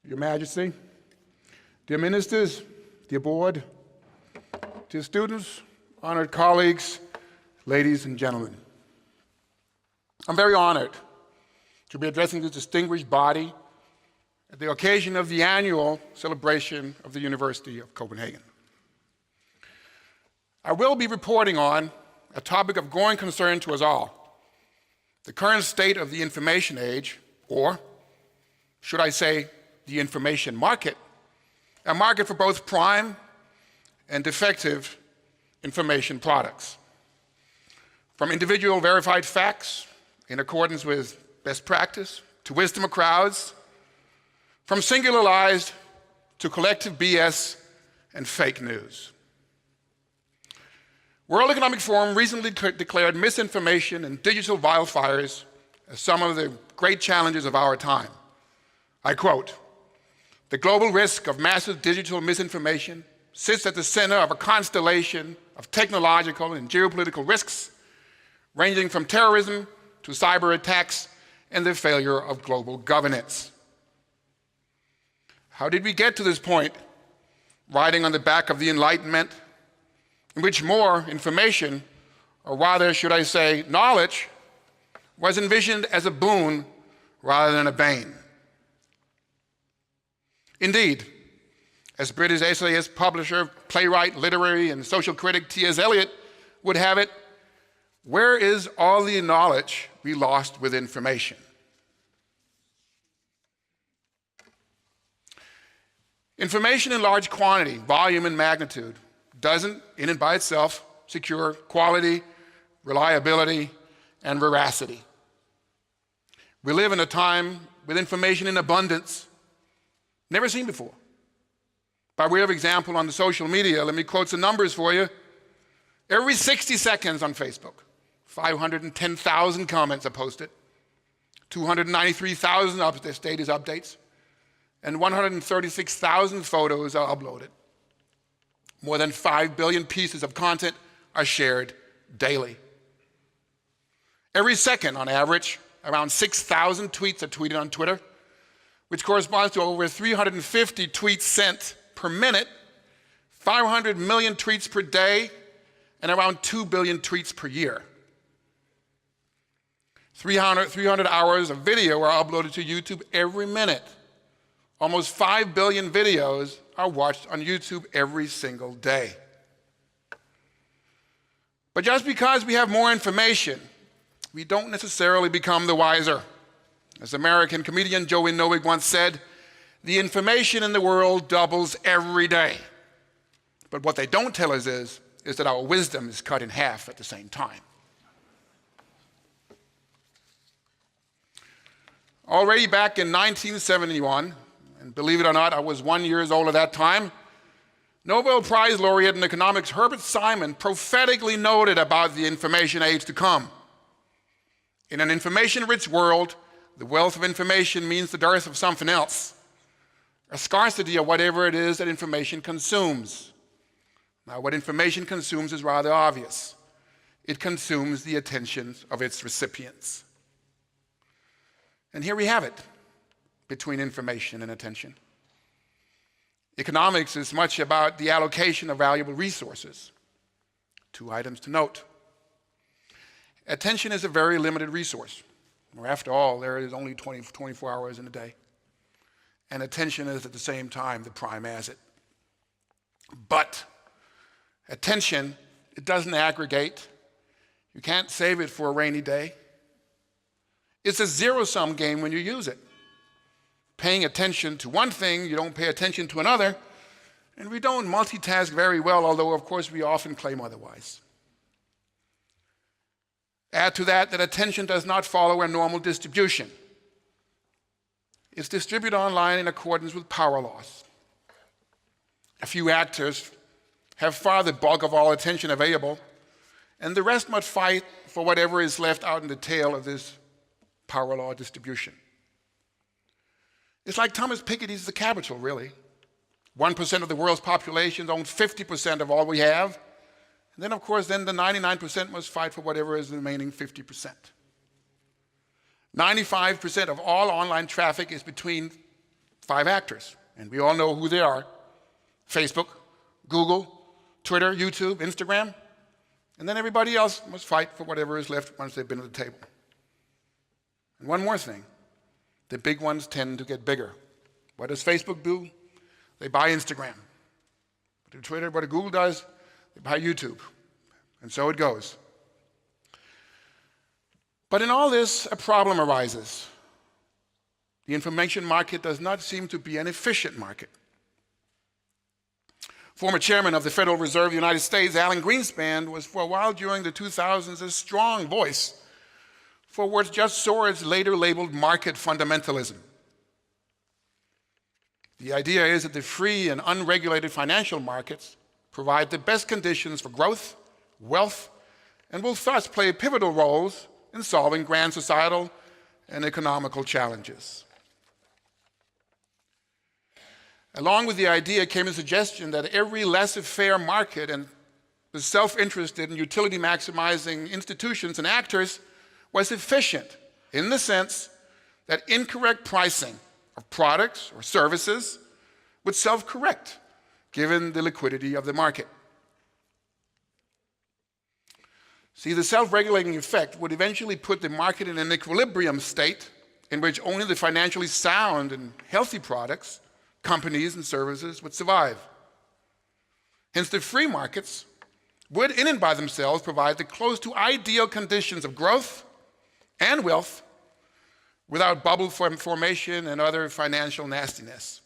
Your Majesty, dear ministers, dear board, dear students, honored colleagues, ladies and gentlemen. I'm very honored to be addressing this distinguished body at the occasion of the annual celebration of the University of Copenhagen. I will be reporting on a topic of growing concern to us all, the current state of the information age, or should I say, the information market, a market for both prime and defective information products. From individual verified facts in accordance with best practice to wisdom of crowds, from singular lies to collective BS and fake news. World Economic Forum recently declared misinformation and digital wildfires as some of the great challenges of our time. I quote, "The global risk of massive digital misinformation sits at the center of a constellation of technological and geopolitical risks, ranging from terrorism to cyber attacks and the failure of global governance." How did we get to this point, riding on the back of the Enlightenment, in which more information, or rather, should I say, knowledge, was envisioned as a boon rather than a bane? Indeed, as British essayist, publisher, playwright, literary, and social critic T.S. Eliot would have it, where is all the knowledge we lost with information? Information in large quantity, volume, and magnitude doesn't, in and by itself, secure quality, reliability, and veracity. We live in a time with information in abundance, never seen before. By way of example, on the social media, let me quote some numbers for you. Every 60 seconds on Facebook, 510,000 comments are posted, 293,000 status updates, and 136,000 photos are uploaded. More than 5 billion pieces of content are shared daily. Every second, on average, around 6,000 tweets are tweeted on Twitter, which corresponds to over 350 tweets sent per minute, 500 million tweets per day, and around 2 billion tweets per year. 300 hours of video are uploaded to YouTube every minute. Almost 5 billion videos are watched on YouTube every single day. But just because we have more information, we don't necessarily become the wiser. As American comedian Joey Novick once said, the information in the world doubles every day. But what they don't tell us is that our wisdom is cut in half at the same time. Already back in 1971, and believe it or not, I was 1 year old at that time, Nobel Prize laureate in economics Herbert Simon prophetically noted about the information age to come. In an information-rich world, the wealth of information means the dearth of something else, a scarcity of whatever it is that information consumes. Now, what information consumes is rather obvious. It consumes the attention of its recipients. And here we have it, between information and attention. Economics is much about the allocation of valuable resources. 2 items to note. Attention is a very limited resource. After all, there is only 24 hours in a day. And attention is at the same time the prime asset. But attention, it doesn't aggregate. You can't save it for a rainy day. It's a zero-sum game when you use it. Paying attention to one thing, you don't pay attention to another, and we don't multitask very well, although of course we often claim otherwise. Add to that attention does not follow a normal distribution. It's distributed online in accordance with power laws. A few actors have far the bulk of all attention available, and the rest must fight for whatever is left out in the tail of this power law distribution. It's like Thomas Piketty's The Capital, really. 1% of the world's population owns 50% of all we have. And then, of course, the 99% must fight for whatever is the remaining 50%. 95% of all online traffic is between 5 actors, and we all know who they are: Facebook, Google, Twitter, YouTube, Instagram, and then everybody else must fight for whatever is left once they've been at the table. And one more thing, the big ones tend to get bigger. What does Facebook do? They buy Instagram. What do Twitter, what do Google does? They buy YouTube. And so it goes. But in all this, a problem arises. The information market does not seem to be an efficient market. Former chairman of the Federal Reserve of the United States, Alan Greenspan, was for a while during the 2000s a strong voice for what just Soros later labeled market fundamentalism. The idea is that the free and unregulated financial markets provide the best conditions for growth, wealth, and will thus play pivotal roles in solving grand societal and economical challenges. Along with the idea came a suggestion that every laissez-faire market and the self-interested and utility-maximizing institutions and actors was efficient in the sense that incorrect pricing of products or services would self-correct given the liquidity of the market. See, the self-regulating effect would eventually put the market in an equilibrium state in which only the financially sound and healthy products, companies, and services would survive. Hence, the free markets would, in and by themselves, provide the close to ideal conditions of growth and wealth without bubble formation and other financial nastiness.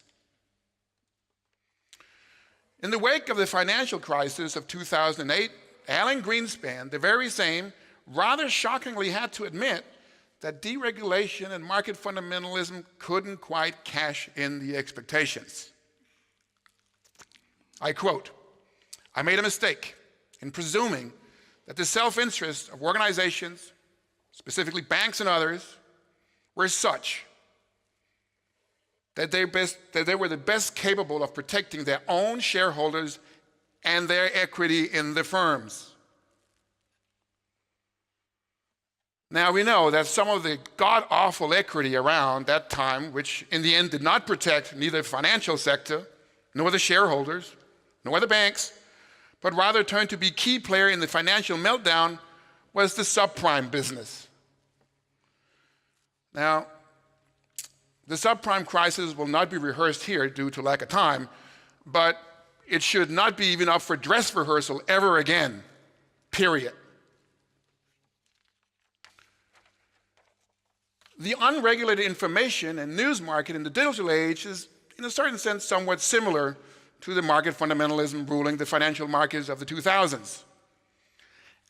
In the wake of the financial crisis of 2008, Alan Greenspan, the very same, rather shockingly had to admit that deregulation and market fundamentalism couldn't quite cash in the expectations. I quote, "I made a mistake in presuming that the self-interest of organizations, specifically banks and others, were such that they were the best capable of protecting their own shareholders and their equity in the firms." Now we know that some of the god-awful equity around that time, which in the end did not protect neither the financial sector, nor the shareholders, nor the banks, but rather turned to be key player in the financial meltdown, was the subprime business. Now, the subprime crisis will not be rehearsed here due to lack of time, but it should not be even up for dress rehearsal ever again, period. The unregulated information and news market in the digital age is, in a certain sense, somewhat similar to the market fundamentalism ruling the financial markets of the 2000s.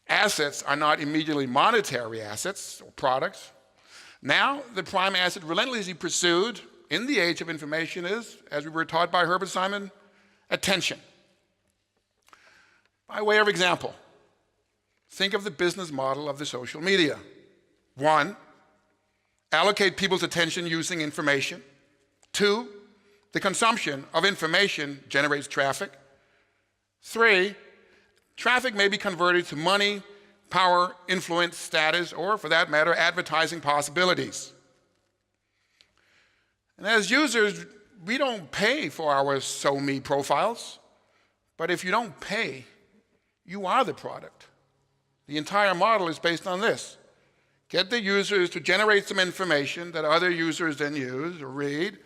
Assets are not immediately monetary assets or products. Now, the prime asset relentlessly pursued in the age of information is, as we were taught by Herbert Simon, attention. By way of example, think of the business model of the social media. 1, allocate people's attention using information. 2, the consumption of information generates traffic. 3, traffic may be converted to money, power, influence, status, or for that matter, advertising possibilities. And as users, we don't pay for our so-me profiles, but if you don't pay, you are the product. The entire model is based on this. Get the users to generate some information that other users then use or read,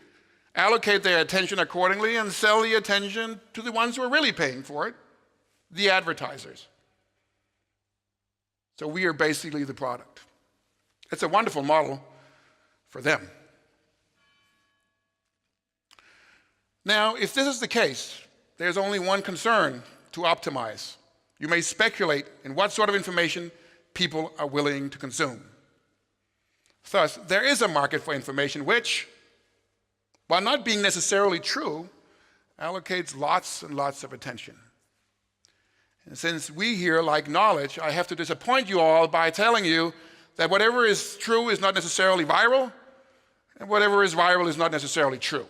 allocate their attention accordingly, and sell the attention to the ones who are really paying for it, the advertisers. So we are basically the product. It's a wonderful model for them. Now, if this is the case, there's only one concern to optimize. You may speculate in what sort of information people are willing to consume. Thus, there is a market for information which, while not being necessarily true, allocates lots and lots of attention. And since we here like knowledge, I have to disappoint you all by telling you that whatever is true is not necessarily viral, and whatever is viral is not necessarily true.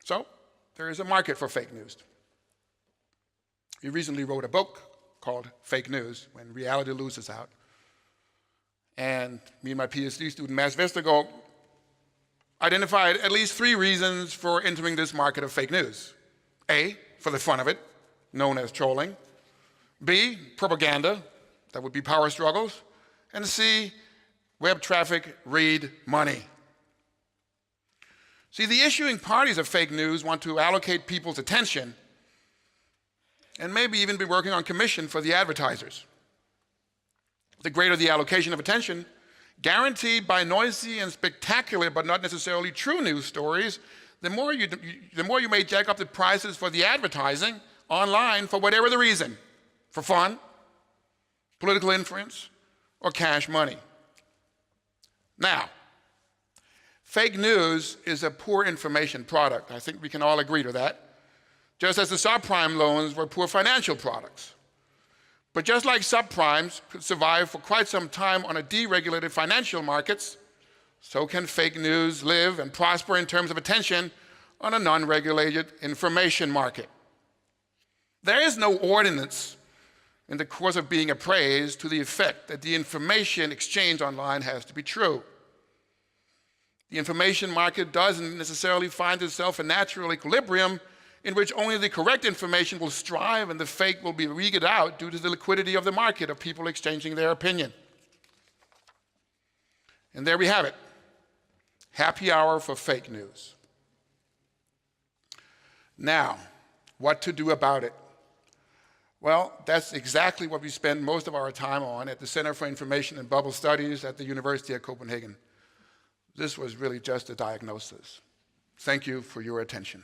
So, there is a market for fake news. You recently wrote a book called Fake News, When Reality Loses Out. and me and my PhD student, Mads Vestergaard, identified at least 3 reasons for entering this market of fake news. A, for the fun of it, known as trolling. B, propaganda, that would be power struggles. And C, web traffic, read money. See, the issuing parties of fake news want to allocate people's attention and maybe even be working on commission for the advertisers. The greater the allocation of attention, guaranteed by noisy and spectacular but not necessarily true news stories, the more you may jack up the prices for the advertising online for whatever the reason, for fun, political influence, or cash money. Now, fake news is a poor information product. I think we can all agree to that, just as the subprime loans were poor financial products. But just like subprimes could survive for quite some time on a deregulated financial markets, so can fake news live and prosper in terms of attention on a non-regulated information market. There is no ordinance in the course of being appraised to the effect that the information exchange online has to be true. The information market doesn't necessarily find itself in natural equilibrium in which only the correct information will strive and the fake will be weeded out due to the liquidity of the market of people exchanging their opinion. And there we have it. Happy hour for fake news. Now, what to do about it? Well, that's exactly what we spend most of our time on at the Center for Information and Bubble Studies at the University of Copenhagen. This was really just a diagnosis. Thank you for your attention.